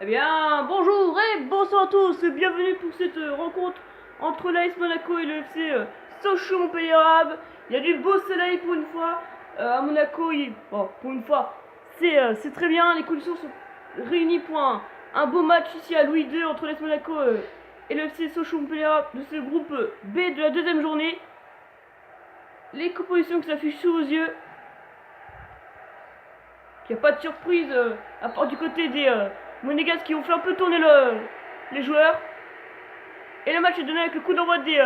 Eh bien, bonjour et bonsoir à tous, bienvenue pour cette rencontre entre l'AS Monaco et le FC Sochaux Montpellier Arabe. Il y a du beau soleil pour une fois. À Monaco, bon, pour une fois, c'est très bien, les conditions sont réunies pour un beau match ici à Louis II entre l'AS Monaco et le FC Sochaux Montpellier Arabe de ce groupe B de la deuxième journée. Les compositions qui s'affichent sous vos yeux. Il n'y a pas de surprise à part du côté des Monégasques qui ont fait un peu tourner les joueurs. Et le match est donné avec le coup d'envoi des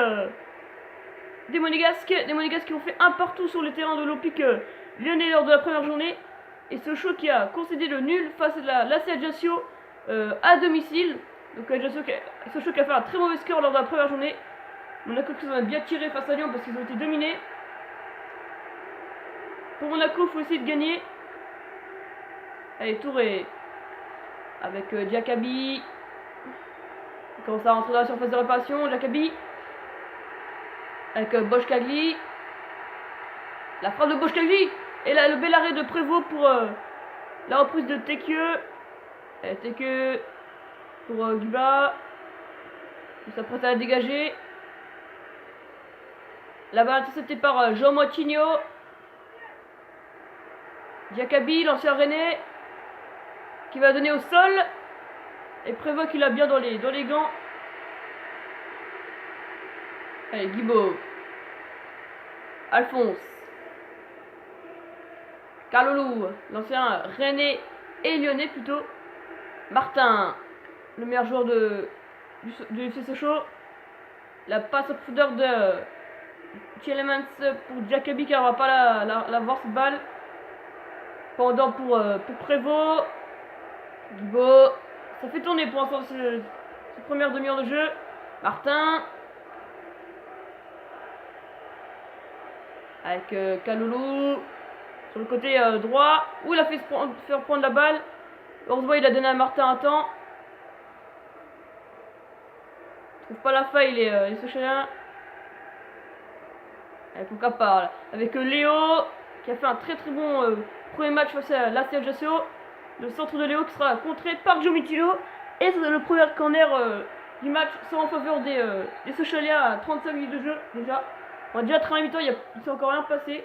Monégasques. Des Monégasques qui ont fait un partout sur le terrain de l'Olympique lyonnais lors de la première journée. Et Sochaux qui a concédé le nul face à l'AC Ajaccio à domicile. Donc Sochaux qui a fait un très mauvais score lors de la première journée. Monaco qui s'en a bien tiré face à Lyon parce qu'ils ont été dominés. Pour Monaco, il faut essayer de gagner. Allez, Touré avec Diakabi. Il commence à rentrer dans la surface de réparation. Diakabi avec Boschkagli. La frappe de Boschkagli. Et là, le bel arrêt de Prévost pour la reprise de Tekieu. Tekieu pour Guba. Il s'apprête à la dégager. La balle interceptée par Jean Moutinho. Diakabi, l'ancien Rennais, qui va donner au sol. Et Prévost qu'il a bien dans les gants. Allez, Guibaud. Alphonse. Kalolou, l'ancien Rennais et Lyonnais plutôt. Martin, le meilleur joueur du FC Sochaux. La passe au profondeur de Tielemans pour Diakabi qui n'aura pas la voir cette balle. Pendant pour Prévost. Guibaud. Ça fait tourner pour l'instant cette première demi-heure de jeu. Martin. Avec Kalulu. Sur le côté droit. Où il a fait faire prendre la balle. Heureusement il a donné à Martin un temps. Il trouve pas la faille les Sochaliens. Avec pourquoi pas. Avec Léo. Qui a fait un très bon premier match face à l'AC Ajaccio. Le centre de Léo qui sera contré par Giomitilo. Et c'est le premier corner du match, sans en faveur des Sochaliens à 35 minutes de jeu déjà. On a déjà 30 mi-temps, il ne s'est encore rien passé.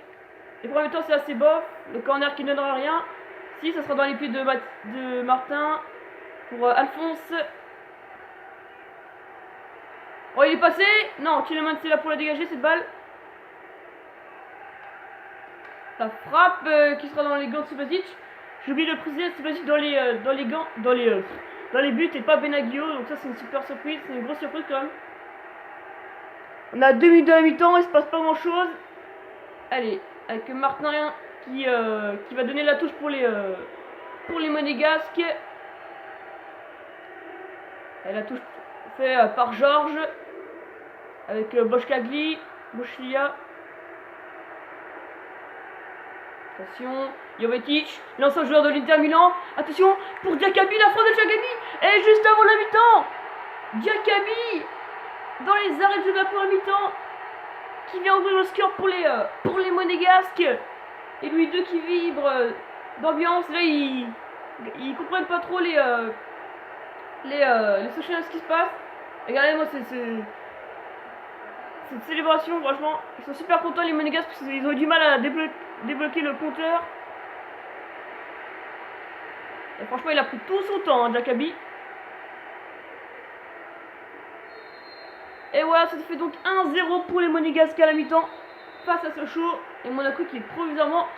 Les premiers temps c'est assez bof, le corner qui ne donnera rien. Si, ça sera dans les pieds de Martin pour Alphonse. Oh, il est passé. Non, Tielemans c'est là pour la dégager cette balle. La frappe qui sera dans les gants de Subasic. J'ai oublié de préciser, Subasic dans les gants, dans les buts et pas Benaglio. Donc ça c'est une super surprise, c'est une grosse surprise quand même. On a 2 minutes de la mi-temps, il se passe pas grand chose. Allez, avec Martin qui va donner la touche pour les Monégasques. Et la touche faite par Georges. Avec Boschkagli, Boschlia. Attention, Jovetic, l'ancien joueur de l'Inter Milan. Attention pour Diakabi, la frappe de Diakabi. Et juste avant la mi-temps, Diakabi, dans les arrêts de jeu de la première mi-temps, qui vient ouvrir le score pour les Monégasques. Et lui deux qui vibre d'ambiance. Là, ils comprennent pas trop les Sochaliens ce qui se passe. Regardez-moi cette célébration, franchement, ils sont super contents les Monégasques parce qu'ils ont eu du mal à débloquer le compteur. Et franchement, il a pris tout son temps, hein, Diakabi. Et voilà, ça fait donc 1-0 pour les Monégasques à la mi-temps face à Sochaux. Et Monaco qui est provisoirement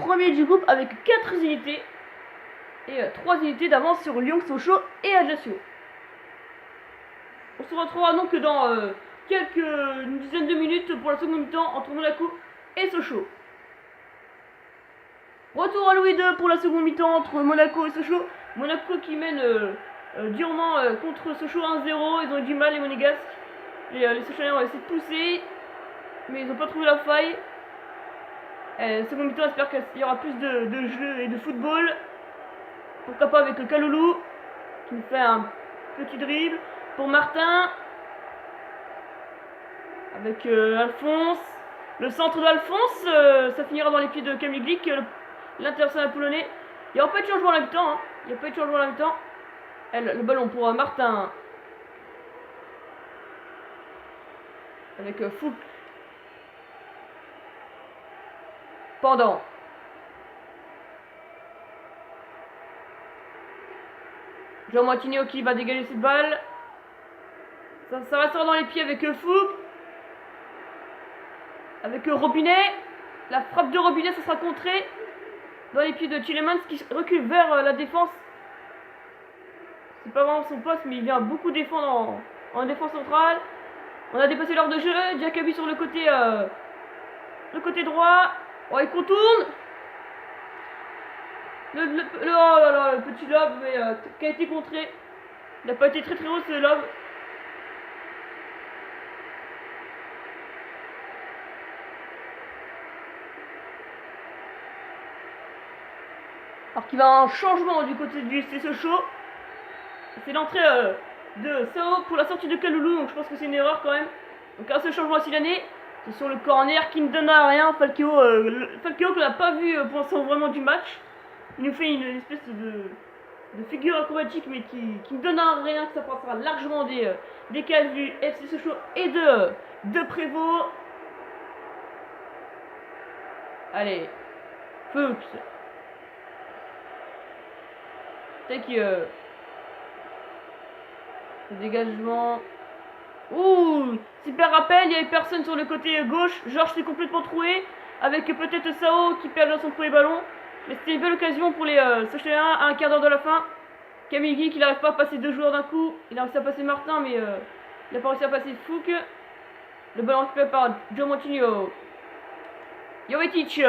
premier du groupe avec 4 unités. Et 3 unités d'avance sur Lyon, Sochaux et Ajaccio. On se retrouvera donc dans une dizaine de minutes pour la seconde mi-temps entre Monaco et Sochaux. Retour à Louis II pour la seconde mi-temps entre Monaco et Sochaux. Monaco qui mène durement contre Sochaux 1-0. Ils ont eu du mal les Monégasques. Les Sochaliens ont essayé de pousser, mais ils n'ont pas trouvé la faille. Seconde mi-temps, j'espère qu'il y aura plus de jeux et de football. Pourquoi pas avec le Kalulu qui nous fait un petit dribble. Pour Martin. Avec Alphonse. Le centre d'Alphonse, ça finira dans les pieds de Kamil Glik, l'international polonais. Il n'y aura pas de changement à la mi-temps. Il n'y a pas de changement à la mi-temps. Le ballon pour Martin. Avec Fouque. Pendant. Jean Martinho qui va dégager cette balle. Ça restera dans les pieds avec Fouque. Avec Robinet. La frappe de Robinet, ça sera contré dans les pieds de Tielemans qui recule vers la défense. C'est pas vraiment son poste, mais il vient beaucoup défendre en défense centrale. On a dépassé l'heure de jeu. Diakaby sur le côté droit. Oh, il contourne. Oh là là, le petit lob, mais qui a été contré. Il n'a pas été très haut ce lob. Alors qu'il va y avoir un changement du côté du FC Sochaux. C'est l'entrée de Sao pour la sortie de Kaloulou, donc je pense que c'est une erreur quand même. Donc un seul changement à Silané. C'est sur le corner qui ne donne à rien. Falcao qu'on n'a pas vu pour l'instant vraiment du match. Il nous fait une espèce de figure acrobatique mais qui ne donne à rien, que ça passera largement des cases du FC Sochaux et de Prévost. Allez, Fuchs. Le dégagement. Ouh, super rappel, il n'y avait personne sur le côté gauche. Georges s'est complètement troué. Avec peut-être Sao qui perd son premier ballon. Mais c'était une belle occasion pour les Sochéens à un quart d'heure de la fin. Camille Guy qui n'arrive pas à passer deux joueurs d'un coup. Il a réussi à passer Martin, mais il n'a pas réussi à passer Fouque. Le ballon récupéré par Joe Montigno. Jovetic.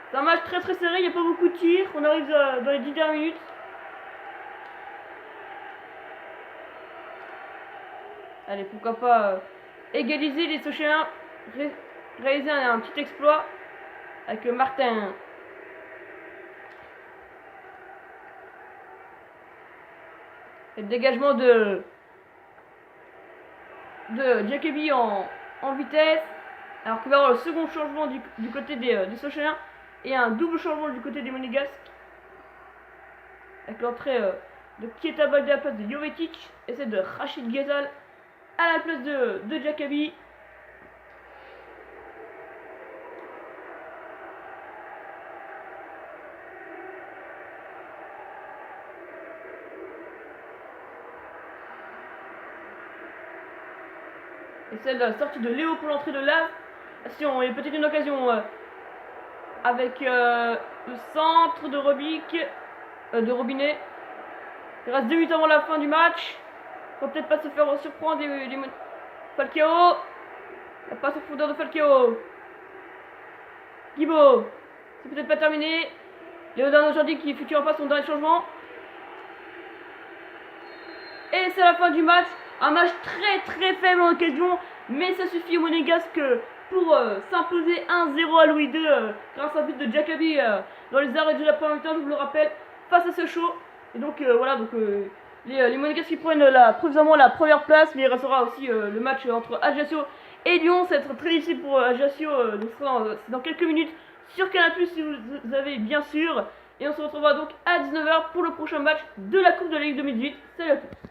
C'est un match très serré, il n'y a pas beaucoup de tirs. On arrive dans les 10 dernières minutes. Allez, pourquoi pas égaliser les Sochéens. Réaliser un petit exploit avec Martin. Et le dégagement de Diakaby en vitesse. Alors qu'il va y avoir le second changement du côté des Sochéens. Et un double changement du côté des Monégasques. Avec l'entrée de Keita Baldé à la place de Jovetic. Et celle de Rachid Ghezal à la place de Diakaby. Et celle de la sortie de Léo pour l'entrée de Lave. Attention, il y a peut-être une occasion avec le centre de de Robinet. Il reste 2 minutes avant la fin du match. Faut peut-être pas se faire surprendre Falcao. La passe au profondeur de Falcao. Guibo. C'est peut-être pas terminé. Léonard aujourd'hui qui effectue en passe son dernier changement. Et c'est la fin du match. Un match très faible en occasion. Mais ça suffit aux Monégasques pour s'imposer 1-0 à Louis II grâce à un but de Diakaby dans les arrêts de la première mi-temps, je vous le rappelle, face à Sochaux. Et donc voilà, donc les Monégasques qui prennent provisoirement la première place, mais il restera aussi le match entre Ajaccio et Lyon. Ça va être très difficile pour Ajaccio, donc c'est dans quelques minutes sur Canal+, si vous avez bien sûr. Et on se retrouvera donc à 19h pour le prochain match de la Coupe de la Ligue 2018. Salut à tous.